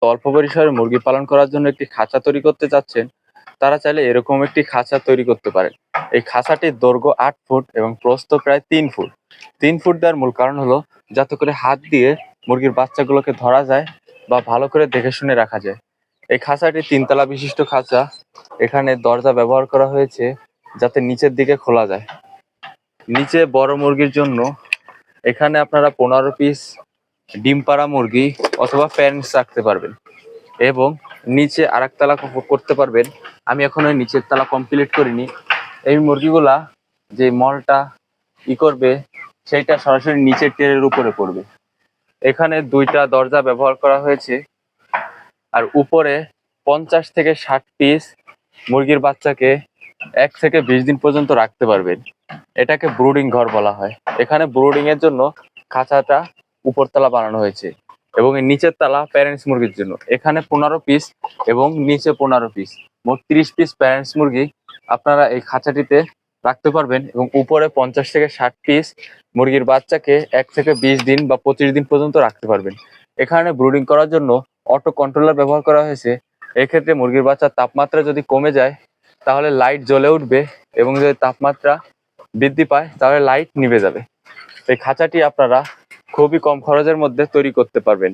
অল্প পরিসরে মুরগি পালন করার জন্য একটি খাঁচা তৈরি করতে চাচ্ছেন, তারা চাইলে এরকম একটি খাঁচা তৈরি করতে পারেন। এই খাঁচাটির দৈর্ঘ্য 8 ফুট এবং প্রস্থ প্রায় 3 ফুট। 3 ফুট দেওয়ার মূল কারণ হলো যাতে করে হাত দিয়ে মুরগির বাচ্চাগুলোকে ধরা যায় বা ভালো করে দেখে শুনে রাখা যায়। এই খাঁচাটি 3 তলা বিশিষ্ট খাঁচা। এখানে দরজা ব্যবহার করা হয়েছে যাতে নিচের দিকে খোলা যায়। নিচে বড় মুরগির জন্য এখানে আপনারা 15 পিস ডিম পাড়া মুরগি অথবা প্যারেন্টস রাখতে পারবেন এবং নিচে আরেক তলা করতে পারবেন। আমি এখনো নিচের তলা কমপ্লিট করিনি। এই মুরগিগুলা যে মলটা করবে সেইটা সরাসরি নিচের টেরের উপরে পড়বে। এখানে 2টা দরজা ব্যবহার করা হয়েছে। আর উপরে 50 থেকে 60 পিস মুরগির বাচ্চাকে 1 থেকে 20 দিন পর্যন্ত রাখতে পারবেন। এটাকে ব্রুডিং ঘর বলা হয়। এখানে ব্রুডিং এর জন্য খাঁচাটা উপরতলা বানানো হয়েছে এবং এর নিচের তলা প্যারেন্টস মুরগির জন্য। এখানে 15 পিস এবং নিচে 15 পিস, মোট 30 পিস প্যারেন্টস মুরগি আপনারা এই খাঁচাটিতে রাখতে পারবেন এবং উপরে 50 থেকে 60 পিস মুরগির বাচ্চাকে 1 থেকে 20 দিন বা 25 দিন পর্যন্ত রাখতে পারবেন। এখানে ব্রুডিং করার জন্য অটো কন্ট্রোলার ব্যবহার করা হয়েছে। এক্ষেত্রে মুরগির বাচ্চার তাপমাত্রা যদি কমে যায় তাহলে লাইট জ্বলে উঠবে এবং যদি তাপমাত্রা বৃদ্ধি পায় তাহলে লাইট নিভে যাবে। এই খাঁচাটি আপনারা খুবই কম খরচের মধ্যে তৈরি করতে পারবেন।